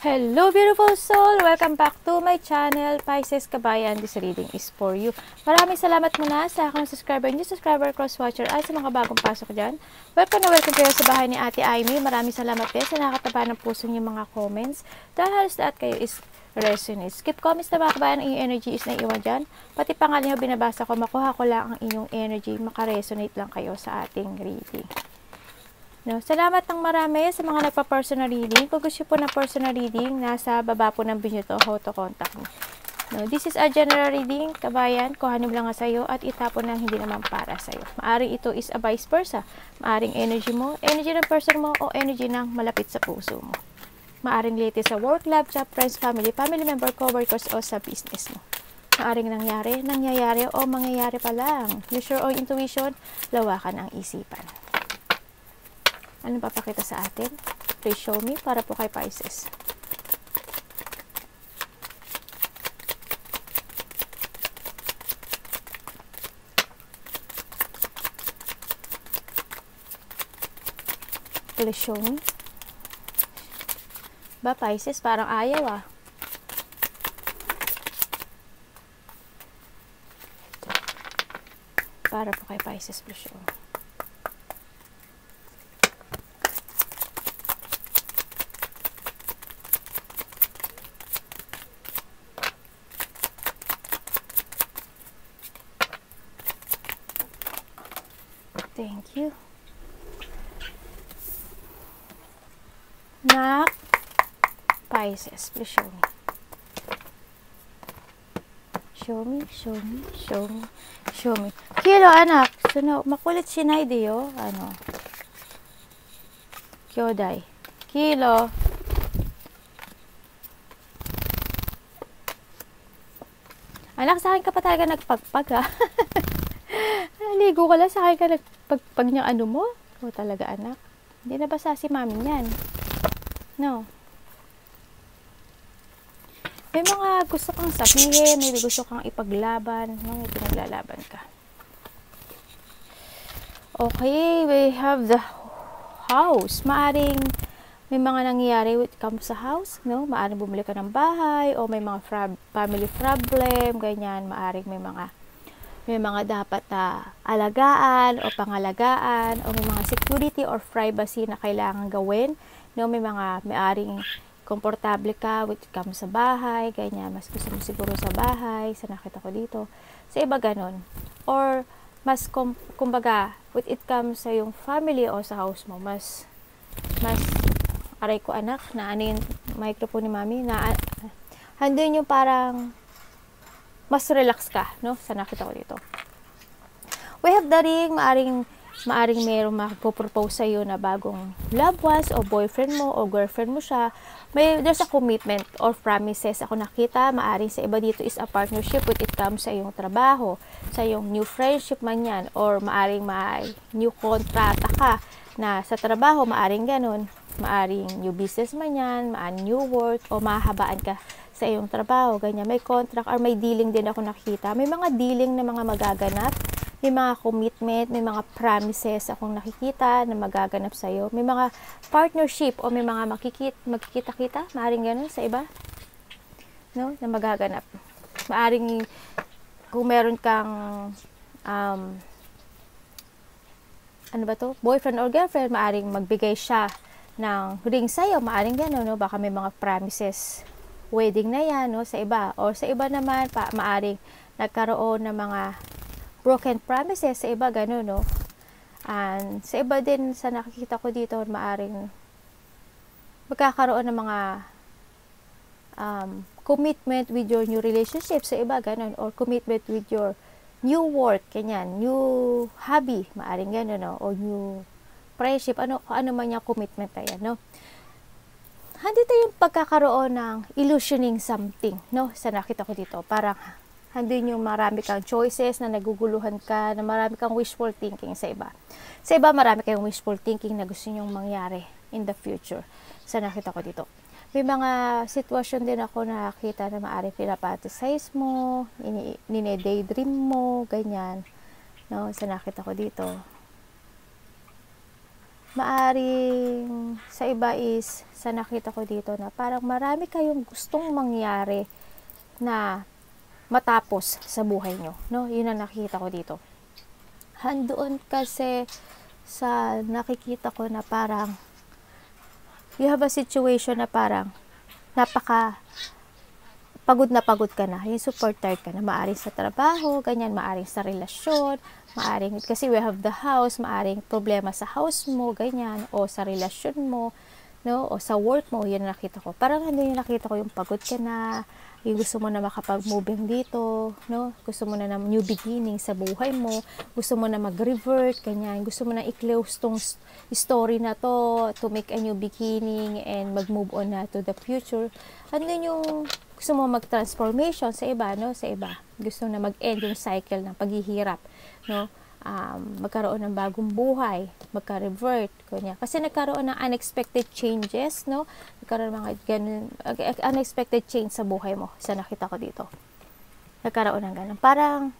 Hello beautiful soul! Welcome back to my channel, Pisces Kabayan. This reading is for you. Maraming salamat muna sa aking subscriber, new subscriber, cross-watcher, at sa mga bagong pasok dyan. Welcome na welcome kayo sa bahay ni Ate Aimee. Maraming salamat din sa nakataba ng puso niyo mga comments. Dahil halos lahat kayo is resonates. Skip comments na mga kabayan, ang inyong energy is naiwan dyan. Pati pangalan niyo binabasa ko, makuha ko lang ang inyong energy, makaresonate lang kayo sa ating reading. No, salamat ng marami sa mga nagpa-personal reading. Kung gusto po ng personal reading, nasa baba po ng video to, how to contact me. No, this is a general reading, kabayan, kuhanin lang nga sa'yo at itapon na hindi naman para sa'yo. Maaring ito is a vice versa. Maaring energy mo, energy ng person mo, o energy ng malapit sa puso mo. Maaring latest sa work, love, job, friends, family, family member, co-workers, o sa business mo. Maaring nangyayari, o mangyayari pa lang. Use your own intuition, lawakan ang isipan. Anong papakita sa atin? Please show me para po kay Pisces. Please show me. Ba, Pisces, parang ayaw ah. Para po kay Pisces, please show me. Thank you. Nak, Pisces, please show me. Show me, show me, show me, show me. Kilo, anak. Suno, makulit si Naidi, oh. Ano? Kyoday. Kilo. Anak, sa akin ka pa talaga nagpagpag, ha? Ligo ka lang, sa akin ka nagpagpag niyang ano mo. O talaga, anak. Hindi na basa si mami niyan. No. May mga gusto kang sabihin, may gusto kang ipaglaban. No, may pinaglalaban ka. Okay, we have the house. Maaring may mga nangyayari with comes sa house. No? Maaring bumili ka ng bahay o may mga family problem, ganyan. Maaring may mga dapat na alagaan o pangalagaan o may mga security or privacy na kailangan gawin. No, may aring komportable ka with comes sa bahay, ganyan, mas gusto mo siguro sa bahay, sa nakita ko dito. Sa iba ganun. Or mas kumbaga with it comes sa yung family o sa house mo, mas aray ko anak, na ano yung microphone ni mami, na handun yung parang mas relax ka, no? Sa nakita ko dito. We have the ring, maaring mayroong makapropose sa'yo na bagong loved ones o boyfriend mo o girlfriend mo siya. There's a commitment or promises ako nakita. Maaring sa iba dito is a partnership with it comes sa iyong trabaho, sa iyong new friendship man yan, or maaring may new kontrata ka na sa trabaho, maaring ganun. Maaring new business man yan, maaring new work, o mahabaan ka sa iyong trabaho, ganyan. May contract or may dealing din ako nakikita. May mga dealing na mga magaganap, may mga commitment, may mga promises akong nakikita na magaganap sa iyo. May mga partnership o may mga magkikita-kita, maaring ganun sa iba, no, na magaganap. Maaring kung meron kang ano ba to? Boyfriend or girlfriend, maaring magbigay siya ng ring sa iyo, maaring ganun, no? Baka may mga promises wedding na yan, no, sa iba. Or sa iba naman, maaring nagkaroon ng mga broken promises, sa iba, gano'n, no. And sa iba din, sa nakikita ko dito, maaring magkakaroon ng mga commitment with your new relationship, sa iba, gano'n. Or commitment with your new work, kanyan, new hobby, maaring gano'n, no. O new friendship, ano man yung commitment na yan, no. Handito yung pagkakaroon ng illusioning something, no? Sa nakita ko dito, parang handin yung marami kang choices na naguguluhan ka, na marami kang wishful thinking sa iba. Sa iba, marami kayong wishful thinking na gusto nyong mangyari in the future. Sa nakita ko dito. May mga sitwasyon din ako na nakita na maaari pinapantasize mo, nine-daydream mo, ganyan. No? Sa nakita ko dito. maaring sa iba is, sa nakita ko dito na parang marami kayong gustong mangyari na matapos sa buhay nyo, no? Yun ang nakita ko dito. Handoon kasi sa nakikita ko na parang you have a situation na parang napaka pagod ka na, yung super tired ka na, maaring sa trabaho, ganyan, maaring sa relasyon, maaring, kasi we have the house, maaring problema sa house mo, ganyan, o sa relasyon mo, no, o sa work mo, yun nakita ko. Parang ano yung nakita ko, yung pagod ka na, yung gusto mo na makapag-moving dito, no, gusto mo na ng new beginning sa buhay mo, gusto mo na mag-revert, ganyan, gusto mo na i-close tong story na to make a new beginning, and mag-move on na to the future. Ano yung gusto mo mag-transformation sa iba, no? Sa iba. Gusto na mag-end yung cycle ng paghihirap, no? Magkaroon ng bagong buhay, magka-revert, kanya. Kasi nagkaroon ng unexpected changes, no? Nagkaroon ng mga ganun, unexpected change sa buhay mo. Sa nakita ko dito. Nagkaroon ng ganun. Parang,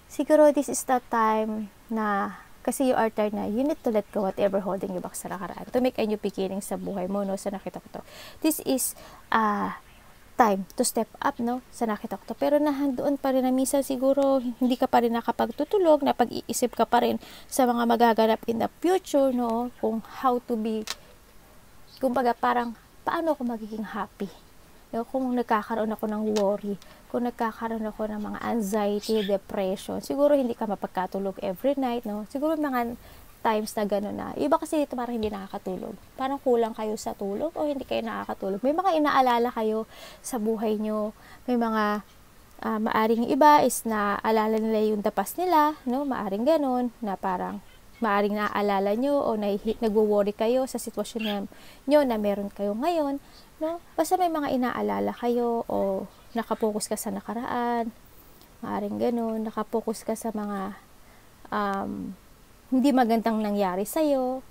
siguro this is the time na, kasi you are tired na, you need to let go whatever holding you back sa nakaraan. To make a new beginning sa buhay mo, no? Sa nakita ko to. This is, time to step up, no? Sa nakita ko to. Pero nahandoon pa rin na minsan siguro hindi ka pa rin nakapagtutulog, na pag-iisip ka pa rin sa mga magaganap in the future, no? Kung how to be, kumbaga parang paano ako magiging happy, no? Kung nagkakaroon ako ng worry, kung nagkakaroon ako ng mga anxiety, depression, siguro hindi ka mapagkatulog every night, no? Siguro mga times na gano'n na. Iba kasi dito parang hindi nakakatulog. Parang kulang kayo sa tulog o hindi kayo nakakatulog. May mga inaalala kayo sa buhay nyo. May mga maaring iba is naaalala nila yung dapas nila, no? Maaring gano'n na parang maaring naaalala nyo o nagwo-worry kayo sa sitwasyon nyo na meron kayo ngayon, no? Basta may mga inaalala kayo o nakapokus ka sa nakaraan. Maaring gano'n. Nakapokus ka sa mga hindi magandang nangyari sa'yo.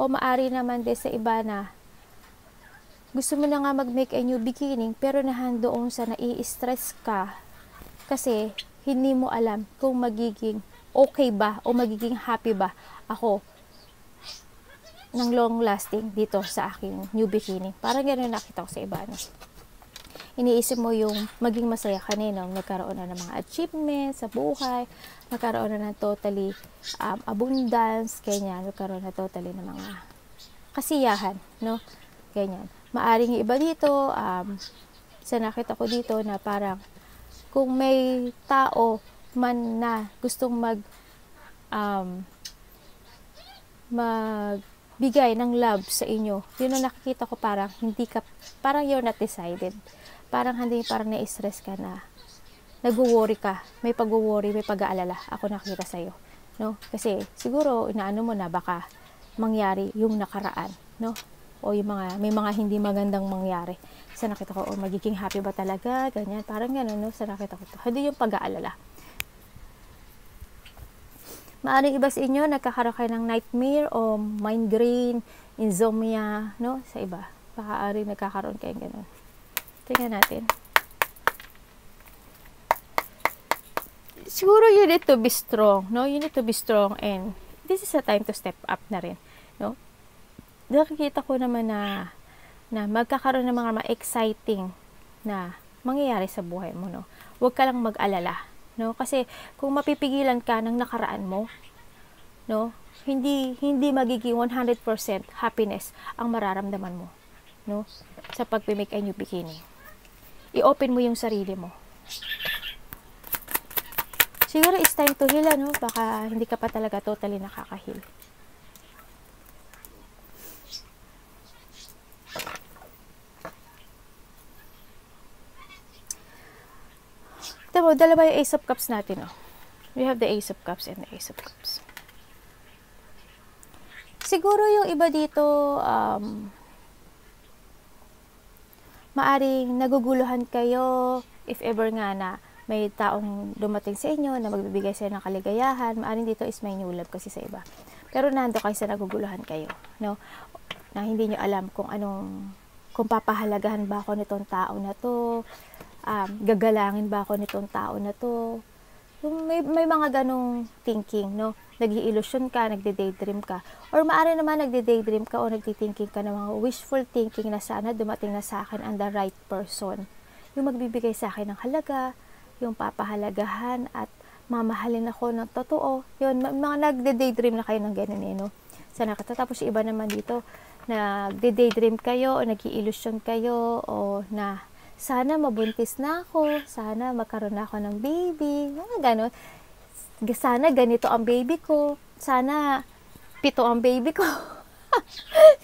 O maari naman din sa iba na gusto mo na nga mag-make a new beginning, pero nahandoon sa nai-stress ka kasi hindi mo alam kung magiging okay ba o magiging happy ba ako ng long lasting dito sa aking new beginning. Parang gano'n nakita ko sa iba, no? Iniisip mo yung maging masaya ka na, no? Nagkaroon na ng mga achievements sa buhay, nagkaroon na ng totally abundance, ganyan, nagkaroon na totally ng mga kasiyahan, no? Ganyan. Maaring iba dito, sa nakita ko dito na parang kung may tao man na gustong magbigay ng love sa inyo, yun ang nakikita ko, parang parang you're not decided. Parang na-stress ka na, nagwo-worry ka, may pag-worry, may pag-aalala, ako nakita sa'yo, no? Kasi siguro inaano mo na baka mangyari yung nakaraan, no? O yung may mga hindi magandang mangyari. Sa nakita ko, magiging happy ba talaga, ganyan, parang gano'n, no? Sa nakita ko to, hindi yung pag-aalala. Maaring iba sa inyo, nagkakaroon kayo ng nightmare o migraine, insomnia, no? Sa iba, maaring nagkakaroon kayo gano'n. Tingnan natin. Siguro you need to be strong, no? You need to be strong, and this is a time to step up na rin, no? Nakikita ko naman na magkakaroon ng mga exciting na mangyayari sa buhay mo, no? Huwag ka lang mag-alala, no? Kasi kung mapipigilan ka ng nakaraan mo, no? Hindi magiging 100% happiness ang mararamdaman mo, no? Sa pag-make a new beginning. I-open mo yung sarili mo. Siguro it's time to heal, no? Baka hindi ka pa talaga totally nakaka-heal. Diba, dalawa yung Ace of Cups natin, oh. We have the Ace of Cups and the Ace of Cups. Siguro yung iba dito, maaring naguguluhan kayo if ever nga na may taong dumating sa inyo na magbibigay sa inyo ng kaligayahan. Maaring dito is may new love kasi sa iba. Pero nando kayo sa naguguluhan kayo, no? Na hindi nyo alam kung papahalagahan ba ako nitong tao na to, gagalangin ba ako nitong tao na to. May mga ganong thinking, no? nag-i-illusion ka, nagde-daydream ka. Or maaari naman nagde-daydream ka o nagtithinking ka ng mga wishful thinking na sana dumating na sa akin ang the right person. Yung magbibigay sa akin ng halaga, yung papahalagahan at mamahalin ako ng totoo. Yun, mga nagde-daydream na kayo ng ganun no? Sana tapos yung iba naman dito, nagde-daydream kayo o nag-i-illusion kayo o na sana mabuntis na ako, sana magkaroon na ako ng baby, mga ganon. Sana ganito ang baby ko, sana 7 ang baby ko.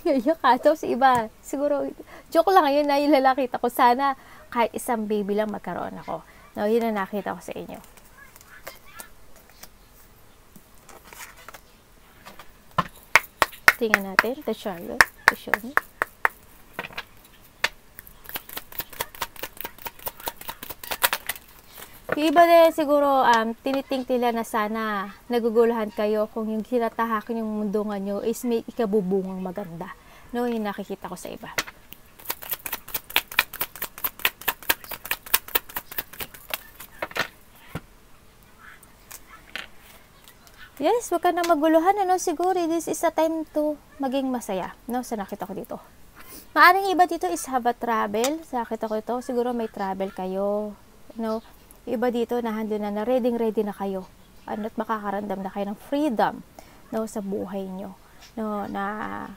Yung kaso si iba, siguro, joke lang yun na yung lalakita ko, sana kahit isang baby lang magkaroon ako. No, yun na nakita ko sa inyo. Tingnan natin, the Charlotte, to show me. Yung iba din siguro, tiniting nila na sana naguguluhan kayo kung yung kinatahakin yung mundungan nyo is may ikabubungang maganda. No, yung nakikita ko sa iba. Yes, wag ka na maguluhan, ano, siguro this is a time to maging masaya, no, sa nakita ko dito. Maaring iba dito is have a travel, sa nakita ko ito, siguro may travel kayo, no. Iba dito na hando na ready na kayo. At makakaramdam na kayo ng freedom, no, sa buhay nyo. No, na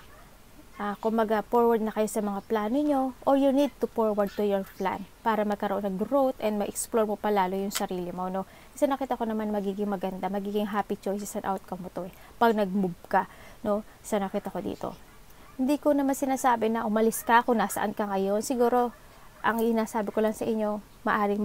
kumaga forward na kayo sa mga plano nyo or you need to forward to your plan para magkaroon ng growth and ma-explore mo palalo yung sarili mo, no. Kasi nakita ko naman magiging maganda, magiging happy choices and outcome mo to pag nag-move ka, no. Sa nakita ko dito. Hindi ko naman sinasabi na umalis ka kung nasaan ka ngayon. Siguro ang inasabi ko lang sa inyo, maaring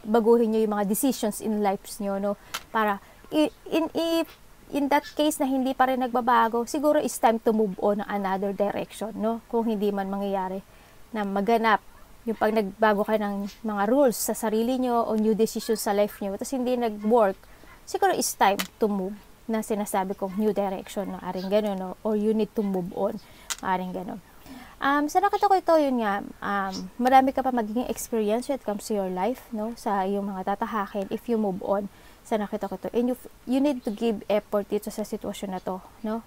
baguhin nyo yung mga decisions in lives nyo, no? Para, in that case na hindi pa rin nagbabago, siguro it's time to move on ng another direction, no? Kung hindi man mangyayari na maganap yung pag nagbago kayo ng mga rules sa sarili nyo o new decisions sa life nyo, tapos hindi nag-work, siguro it's time to move na sinasabi kong new direction, no? Aring gano'n, no? Or you need to move on, aring gano'n. Sa nakita ko ito, yun nga, marami ka pa magiging experience when it comes to your life, no? Sa iyong mga tatahakin if you move on. Sa nakita ko ito. And you need to give effort dito sa sitwasyon na to, no?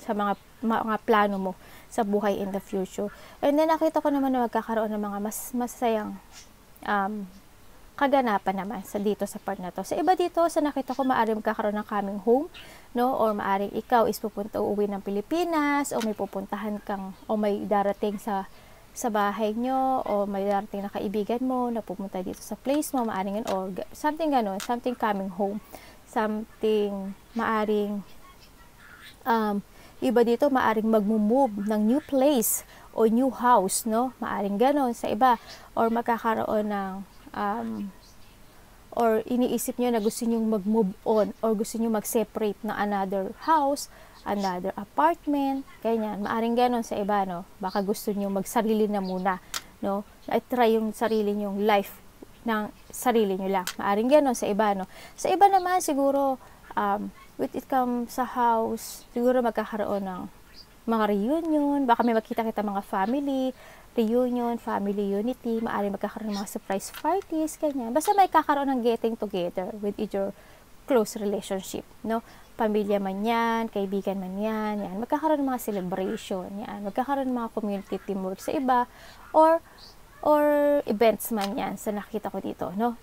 Sa mga plano mo sa buhay in the future. And then nakita ko naman na magkakaroon ng mga masayang kaganapan naman dito sa part na to. Sa iba dito, sa nakita ko, maaring magkakaroon ng coming home, no? Or maaring ikaw is uuwi ng Pilipinas, o may pupuntahan kang, o may darating sa bahay nyo, o may darating na kaibigan mo na pupunta dito sa place mo, maaring or something ganon, something coming home, something maaring iba dito, maaring mag-move ng new place o new house, no? Maaring ganon sa iba, or magkakaroon ng or iniisip nyo na gusto nyo mag-move on or gusto nyo mag-separate na another house, another apartment, ganyan. Maaring ganon sa iba, no? Baka gusto nyo magsarili na muna, no? At try yung sarili nyong life ng sarili nyo lang. Maaring ganon sa iba, no? Sa iba naman, siguro, with it comes sa house, siguro magkakaroon ng mga reunion, baka may makita kita mga family reunion, family unity, maaari magkakaroon ng mga surprise parties, ganyan. Basta may kakaroon ng getting together with your close relationship, no? Pamilya man yan, kaibigan man yan, yan. Magkakaroon ng mga celebration, yan. Magkakaroon ng mga community teamwork sa iba, or events man yan, sa nakita ko dito, no?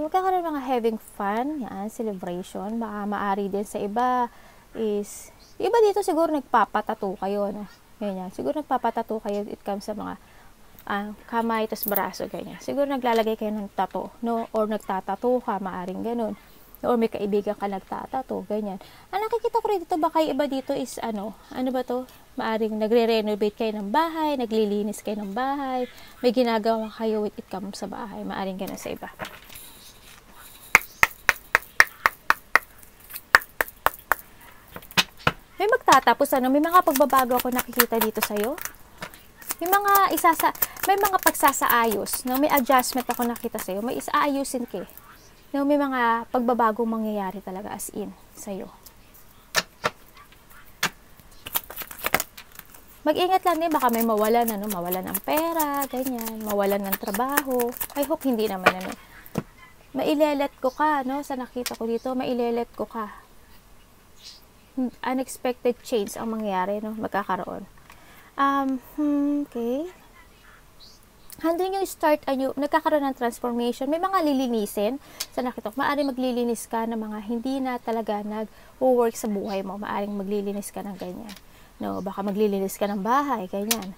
Magkakaroon ng mga having fun, yan, celebration. Baka maari din sa iba is, iba dito siguro nagpapatato kayo, no? Ganyan. Siguro nagpapatato kayo, it comes sa mga kamay, tas braso, ganyan. Siguro naglalagay kayo ng tattoo, no? Or nagtatato ka, maaring ganun. Or may kaibigan ka nagtatato, ganyan. Ang nakikita ko rin dito, baka iba dito is, ano ba to? Maaring nagre-renovate kayo ng bahay, naglilinis kayo ng bahay, may ginagawa kayo with it comes sa bahay, maaring ganun sa iba. May magtatapos, may mga pagbabago ako nakikita dito sa'yo. May mga pagsasaayos, no? May adjustment ako nakita sa'yo. May isaayusin ka, no? May mga pagbabagong mangyayari talaga as in sa'yo. Mag-ingat lang din, baka may mawalan, mawalan ng pera, ganyan, mawalan ng trabaho. I hope hindi naman, mailelet ko ka, no? Sa nakita ko dito, mailelet ko ka. Unexpected change ang mangyayari, no? Magkakaroon. Okay. Handling yung start, nagkakaroon ng transformation. May mga lilinisin. Sa nakita ko, maaaring maglilinis ka ng mga hindi na talaga nag-work sa buhay mo. Maaaring maglilinis ka ng ganyan. No, baka maglilinis ka ng bahay, ganyan.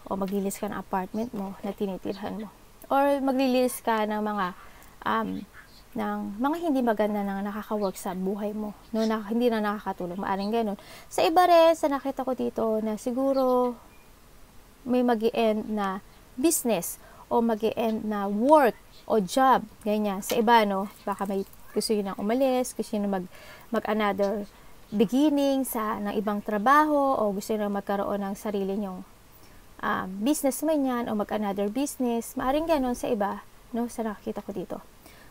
O maglilinis ka ng apartment mo na tinitirhan mo. Or maglilinis ka ng mga hindi maganda na nakaka-work sa buhay mo. No, hindi na nakakatulong. Maaaring ganun. Sa iba rin, sa nakita ko dito na siguro may mag-i-end na business o mag-i-end na work o job, ganyan. Sa iba, no, baka may gusto nyo nang umalis, gusto nyo mag-another beginning ng ibang trabaho, o gusto nyo magkaroon ng sarili nyong business man yan, o mag-another business. Maaring ganon sa iba, no, sa nakikita ko dito.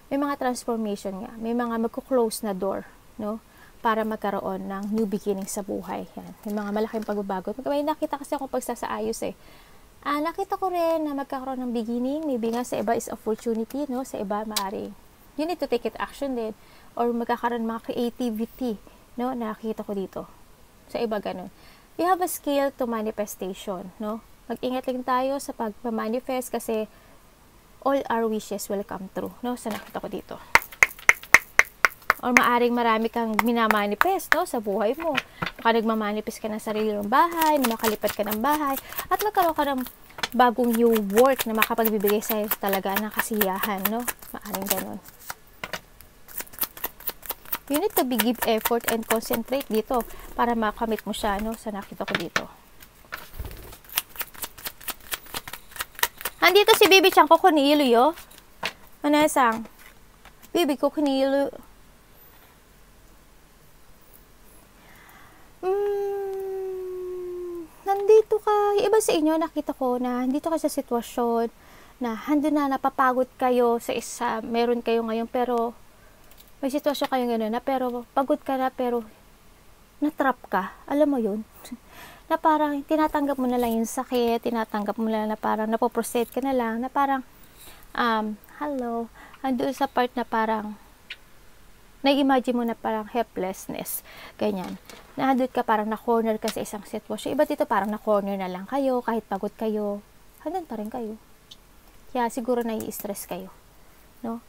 May mga transformation nga, may mga magko-close na door, no, para magkaroon ng new beginning sa buhay. Yan. May mga malaking pagbabago. May nakita kasi akong pagsasaayos nakita ko rin na magkakaroon ng beginning, maybe nga sa iba is opportunity, no? Sa iba maaari. You need to take it action din, or magkakaroon mga creativity, no? Nakita ko dito. Sa iba ganun. You have a skill to manifestation, no? Mag-ingat lang tayo sa pag-manifest kasi all our wishes will come true, no? Sa nakita ko dito. Or maaring marami kang minamanifest, no, sa buhay mo. Baka nagmamanifest ka ng sarili ng bahay, na makalipat ka ng bahay, at magkaroon ka ng bagong new work na makapagbibigay sa'yo talaga ng kasiyahan, no? Maaring ganun. You need to give effort and concentrate dito para makamit mo siya, no, sa nakita ko dito. Andito si Bibi Chang ko kunilo, yo. Manasang. Bibi ko kunilo. Nandito ka, iba sa inyo, nakita ko na nandito ka sa sitwasyon na handun na napapagod kayo sa isa, meron kayo ngayon, pero may sitwasyon kayo gano'n na, pero pagod ka na, pero natrap ka, alam mo yun, na parang tinatanggap mo na lang yung sakit, tinatanggap mo na lang na parang napoproceed ka na lang, na parang, hello, andun sa part na parang, na-imagine mo na parang helplessness, ganyan. Nandun ka parang na-corner ka sa isang sitwasyon. Iba dito parang na-corner na lang kayo, kahit pagod kayo, handun pa rin kayo. Kaya siguro nai-stress kayo, no?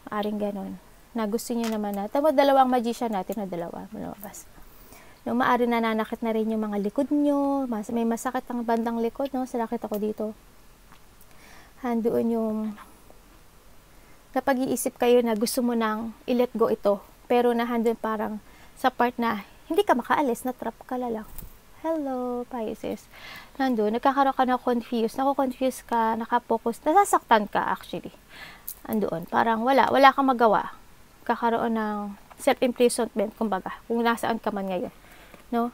Maaring ganun. Na gusto nyo naman na, tama dalawang magician natin na dalawa, malabas. No, maaring nananakit na rin yung mga likod nyo, may masakit ang bandang likod, no? Sa nakit ako dito. Handun yung napag-iisip kayo na gusto mo nang i-let go ito, pero nahandun parang sa part na hindi ka makaalis, na-trap ka lang. Hello, Pisces. Nandun, nagkakaroon ka na confused, nako-confuse ka, nakapokus, nasasaktan ka actually. Andoon, parang wala kang magawa. Kakaroon ng self-imprisonment, kumbaga, kung nasaan ka man ngayon. No?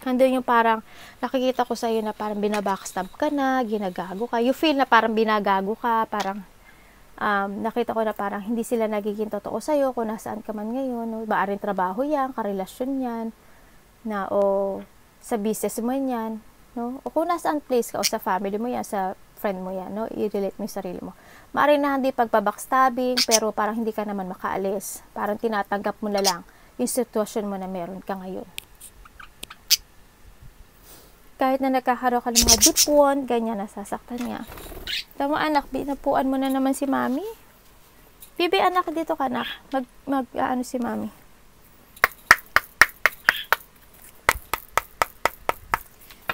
Nandun yung parang, nakikita ko sa'yo na parang binabackstab ka na, ginagago ka. You feel na parang binagago ka, parang nakita ko na parang hindi sila nagiging totoo sa'yo kung nasaan ka man ngayon, no? Maaring trabaho yan, karelasyon yan, na, o sa business mo yan, no? O kung nasaan place ka, o sa family mo yan, sa friend mo yan, no? I-relate mo yung sarili mo. Maaring na hindi pagbabackstabbing, pero parang hindi ka naman makaalis. Parang tinatanggap mo na lang yung sitwasyon mo na meron ka ngayon. Kahit na nagkakaroon ka ng mga dipon, ganyan, nasasaktan niya. Tama anak, binapuan mo na naman si mami. Bibi anak, dito ka anak. Ano si mami.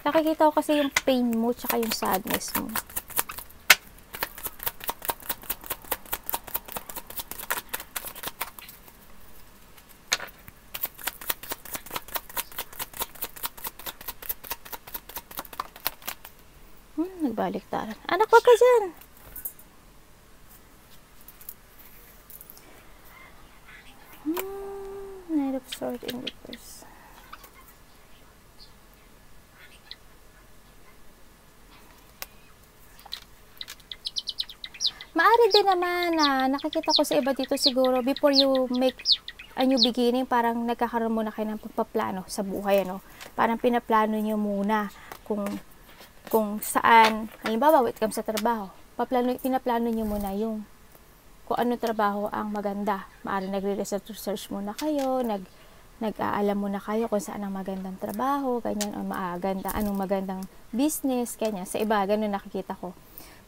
Nakikita ko kasi yung pain mo, tsaka yung sadness mo. Nagbaliktaran. Anak, wag ka dyan. Knight of Swords in reverse. Maari din naman na nakikita ko sa iba dito siguro before you make a new beginning, parang nagkakaroon muna kayo ng pagpaplano sa buhay, ano? Parang pinaplano nyo muna kung saan, halimbawa, wait kam sa trabaho, pinaplano nyo muna yung kung anong trabaho ang maganda. Maaaring nagre-research muna kayo, nag-aalam muna kayo kung saan ang magandang trabaho, ganyan, o anong magandang business, ganyan. Sa iba, ganun nakikita ko.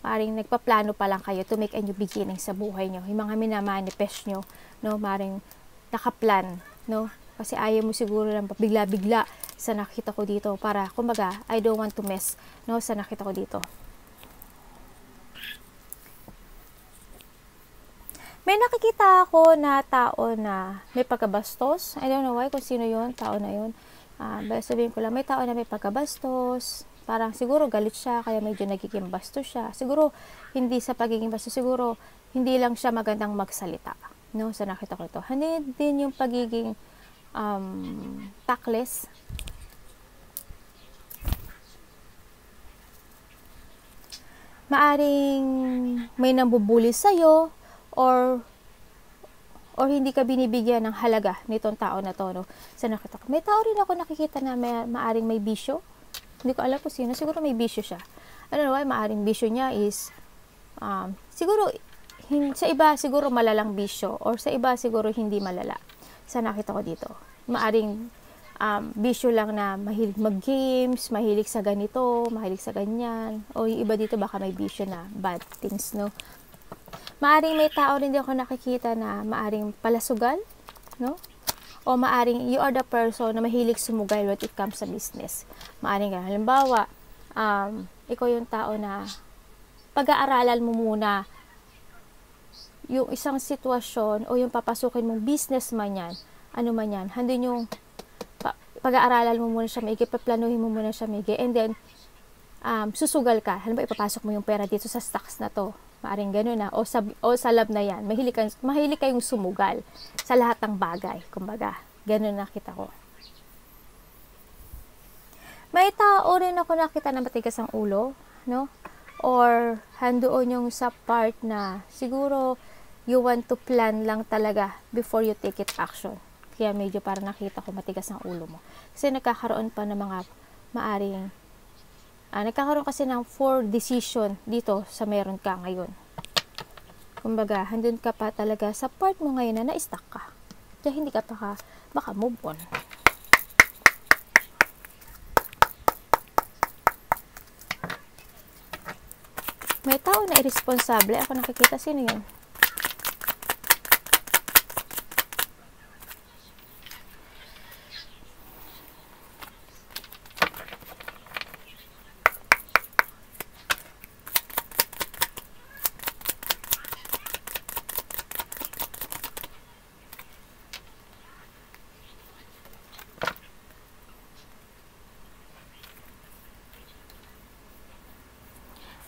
Maaaring nagpaplano pa lang kayo to make a new beginning sa buhay nyo. Yung mga minamanifest nyo, no? Maaaring nakaplan, no? Kasi ayaw mo siguro lang bigla-bigla sa nakita ko dito para, kumbaga, I don't want to mess, no? Sa nakita ko dito. May nakikita ako na tao na may pagkabastos. I don't know why, kung sino yun, tao na yun. Sabihin ko lang, may tao na may pagkabastos. Parang siguro galit siya, kaya medyo nagiging bastos siya. Siguro, hindi sa pagiging bastos, siguro, hindi lang siya magandang magsalita. No, sa nakita ko ito. Hindi din yung pagiging tactless. Maaring may nambubuli sa'yo, or hindi ka binibigyan ng halaga nitong tao na to, no? Sa nakita ko. May tao rin ako nakikita na maaring may bisyo. Hindi ko alam kung sino. Siguro may bisyo siya. I don't know why, maaring bisyo niya is, siguro, sa iba, siguro malalang bisyo. Or sa iba, siguro hindi malala. Sa nakita ko dito. Maaring, bisyo lang na mahilig mag-games, mahilig sa ganito, mahilig sa ganyan. O yung iba dito, baka may bisyo na bad things, no? Maaring may tao rin ako nakikita na maaring palasugal, no? O maaring you are the person na mahilig sumugal when it comes sa business. Maaring ganun. Halimbawa, ikaw yung tao na pag-aaralan mo muna yung isang sitwasyon o yung papasukin mong business man yan, ano man yan, handin yung pag-aaralan mo muna siya maigi, paplanuhin mo muna siya maigi, and then, susugal ka. Halimbawa, ipapasok mo yung pera dito sa stocks na to. Maaring gano'n na. O sa lab na yan. Mahilig kayong sumugal sa lahat ng bagay. Kumbaga, gano'n nakita ko. May tao rin ako nakita na matigas ang ulo, no? Or, handoon yung sa part na siguro you want to plan lang talaga before you take it action. Kaya medyo parang nakita ko matigas ang ulo mo. Kasi nagkakaroon pa ng mga maaring nagkakaroon kasi ng 4 decision dito sa meron ka ngayon. Kumbaga, handun ka pa talaga sa part mo ngayon na na-stuck ka. Kaya hindi ka pa baka move on. May tao na irresponsible. Ako nakikita, sino yun?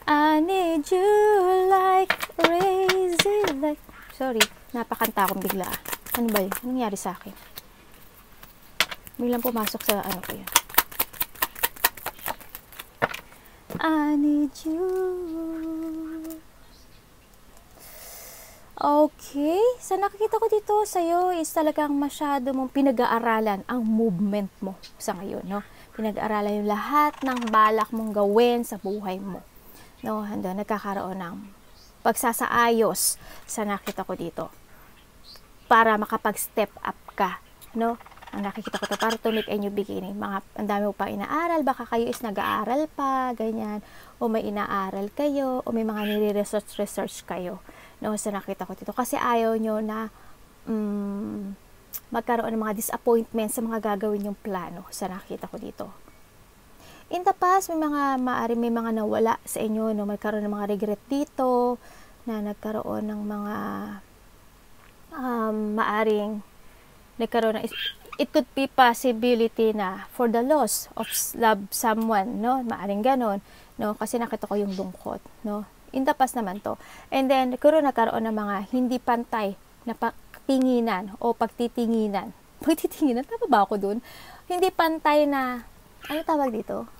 I need you like crazy, like... Sorry, napakanta akong bigla. Ano ba yun? Anong nangyari sa akin? Biglang pumasok sa ano ko yun. I need you. Okay. Sa nakikita ko dito sa'yo is talagang masyado mong pinag-aaralan ang movement mo sa ngayon, no? Pinag-aaralan yung lahat ng balak mong gawin sa buhay mo. No, handa nagkakaroon ng pagsasaayos sa nakita ko dito para makapag-step up ka, no? Ang nakikita ko to para to make a new beginning. Ang dami mo pa inaaral, baka kayo is nag-aaral pa, ganyan, o may inaaral kayo, o may mga nire-research kayo, no? Sa nakita ko dito kasi ayaw nyo na magkaroon ng mga disappointment sa mga gagawin yung plano sa nakita ko dito. In the past, may mga nawala sa inyo, no? Magkaroon ng mga regret dito, na nagkaroon ng mga nagkaroon ng, it could be possibility na for the loss of love someone, no? Maaring ganon, no? Kasi nakita ko yung lungkot, no? In the past naman to. And then, nagkaroon ng mga hindi pantay na pagtinginan o pagtitinginan. Pagtitinginan, tama ba ako dun? Hindi pantay na, ano tawag dito?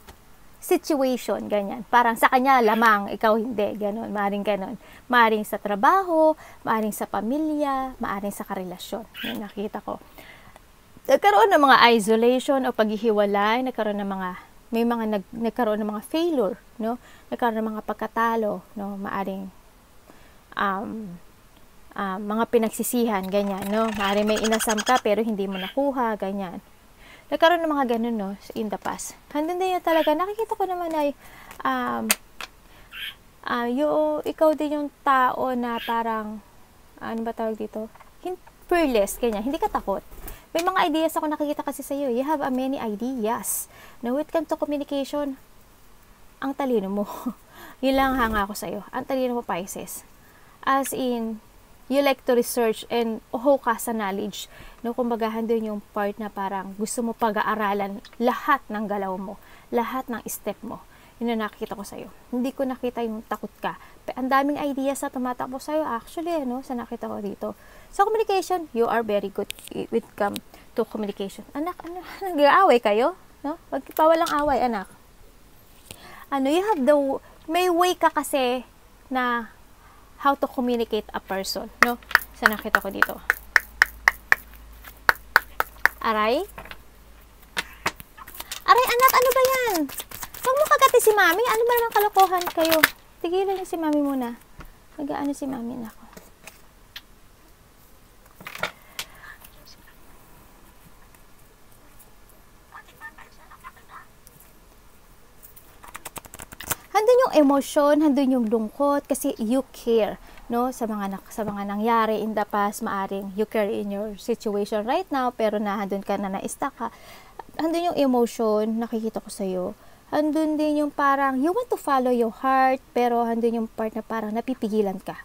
Situation, ganyan. Parang sa kanya lamang, ikaw hindi, ganon. Maaring ganon. Maaring sa trabaho, maaring sa pamilya, maaring sa karelasyon. Yan nakita ko. Nagkaroon ng mga isolation o paghihiwalay, nagkaroon ng mga failure, no? Nagkaroon ng mga pagkatalo, no? Maaring mga pinagsisihan, ganyan, no? Maaaring may inasam ka pero hindi mo nakuha, ganyan. Nagkaroon ng mga ganun, no, in the past. Handun din yun talaga. Nakikita ko naman ay, ikaw din yung tao na parang, ano ba tawag dito? Fearless, ganyan. Hindi ka takot. May mga ideas ako nakikita kasi sa'yo. You have many ideas. Now, when it comes to communication, ang talino mo. Yun lang hanga ako sa'yo. Ang talino mo, Pisces. As in, you like to research and ka sa knowledge. No, kumbaga, doon yung part na parang gusto mo pag-aaralan lahat ng galaw mo, lahat ng step mo. Yun ang nakikita ko sa'yo. Hindi ko nakita yung takot ka. Ang daming ideas na tumatakbo sa'yo. Actually, sa nakita ko dito. Sa communication, you are very good with come to communication. Anak, nag-aaway kayo? No? Wag pa walang away, anak. You have may way ka kasi na how to communicate a person, no? Sa nakita ko dito. Aray? Aray, anak, ano ba yan? Huwag mo kagati si mami. Ano ba naman kalokohan kayo? Tigilan niyo si mami muna. Nag-aano si mami na ako. Handun yung emosyon, handun yung lungkot kasi you care, no, sa mga nangyari in the past. Maaring you care in your situation right now pero handun ka na na-stuck ka. Handun yung emotion, nakikita ko sa'yo. Handun din yung parang you want to follow your heart pero handun yung part na parang napipigilan ka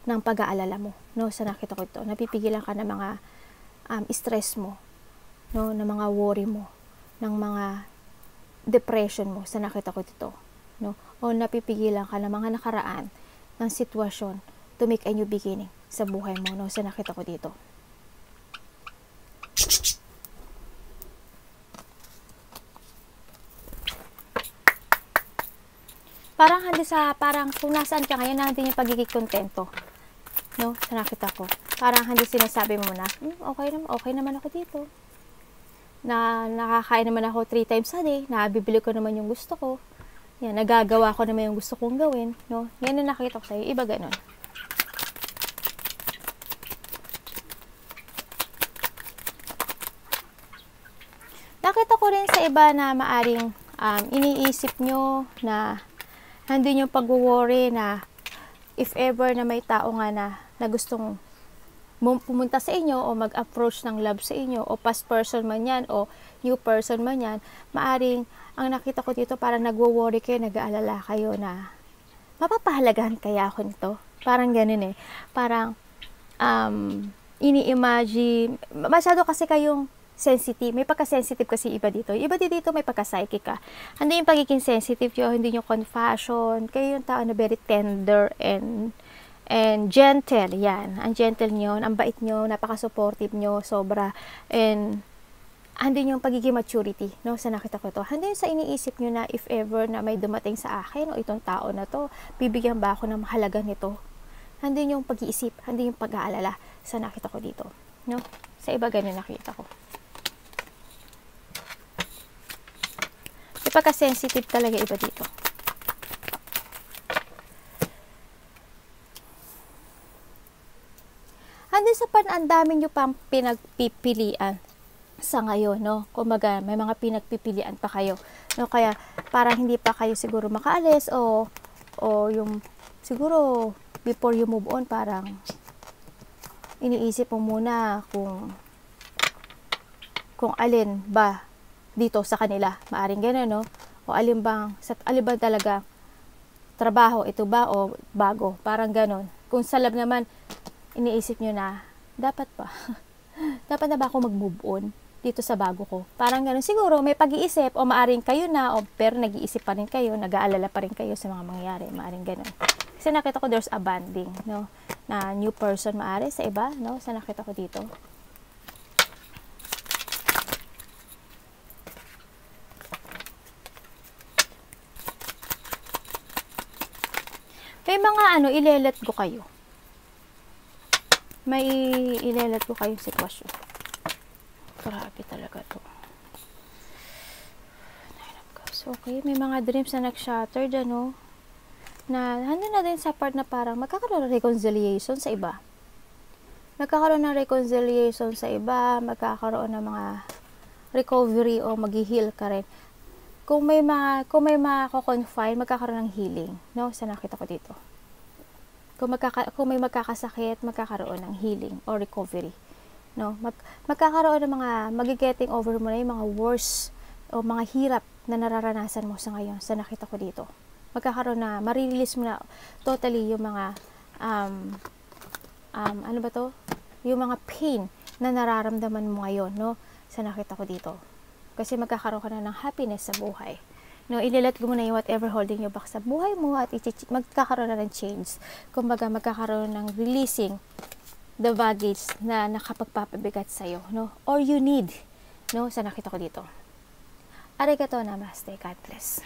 ng pag-aalala mo, no, sa nakita ko ito. Napipigilan ka ng mga stress mo, no, ng mga worry mo, ng mga depression mo, sa nakita ko dito, no, o napipigilan ka ng mga nakaraan ng sitwasyon to make a new beginning sa buhay mo, no, sa nakita ko dito. Parang kung nasaan ka ngayon, nandun yung pagiging kontento, no, sa nakita ko. Parang hindi sinasabi mo na, okay naman ako dito. Na nakakain naman ako 3 times a day, nabibili ko naman yung gusto ko. Yan, nagagawa ko naman yung gusto kong gawin, no? Yan ang nakita ko sa'yo. Iba ganun. Nakita ko rin sa iba na maaring iniisip nyo na nandun yung pag-worry na if ever na may tao nga na gustong pumunta sa inyo o mag-approach ng love sa inyo o past person man yan o new person man yan, maaring ang nakita ko dito parang nagwo-worry kayo, nag-aalala kayo na mapapahalagahan kaya ako nito. Parang ganun Parang ini-imagine, masyado kasi kayong sensitive. May pagka-sensitive kasi iba dito. Iba dito may pagka-psychic ka. Hindi yung pagiging sensitive yun, hindi yung compassion. Kayo yung tao na very tender and gentle. Yan. Ang gentle nyo, ang bait nyo, napaka-supportive nyo, sobra. And andun yung pagiging maturity, no, sa nakita ko to. Andun sa iniisip nyo na if ever na may dumating sa akin o itong tao na to, bibigyan ba ako ng mahalaga nito? Andun yung pag-iisip, andun yung pag-aalala sa nakita ko dito, no? Sa iba ganun nakita ko. Ipagka-sensitive talaga iba dito. Andun sa ang dami nyo pang pinagpipilian sa ngayon, no? Kumbaga, may mga pinagpipilian pa kayo, no? Kaya parang hindi pa kayo siguro makaalis o yung siguro before you move on, parang iniisip mo muna kung alin ba dito sa kanila, maaring gano'n, no? O alin ba talaga trabaho, ito ba o bago, parang gano'n. Kung sa love naman, iniisip nyo na dapat pa dapat na ba ako mag-move on dito sa bago ko. Parang gano'n. Siguro may pag-iisip o maaring kayo na o pero nag-iisip pa rin kayo, nag-aalala pa rin kayo sa mga mangyayari. Maaring gano'n. Kasi nakita ko there's a bonding, no? Na new person maari sa iba, no? Sa nakita ko dito. May mga ilelet ko kayo. May ilelet ko kayong sitwasyon. Grabe talaga to. Okay, may mga dreams na nag-shatter dyan, no? Na, na din sa part na parang magkakaroon ng reconciliation sa iba. magkakaroon ng reconciliation sa iba, magkakaroon ng mga recovery o mag-heal ka rin. Kung may mako-confine, magkakaroon ng healing, no? Sa nakita ko dito. Kung may magkakasakit, magkakaroon ng healing or recovery, no? Magkakaroon ng mga magigetting over mo na yung mga worst o mga hirap na nararanasan mo sa ngayon, sa nakita ko dito. Magkakaroon na, marirelease mo na totally yung mga ano ba to? Yung mga pain na nararamdaman mo ngayon, no? Sa nakita ko dito. Kasi magkakaroon ka na ng happiness sa buhay. No, ililat mo na yung whatever holding you back sa buhay mo at magkakaroon na ng change. Kumbaga, magkakaroon ng releasing the baggage na nakapagpapabigat sa'yo, no? Or you need, no? Sa nakita ko dito. Arigato namaste. God bless.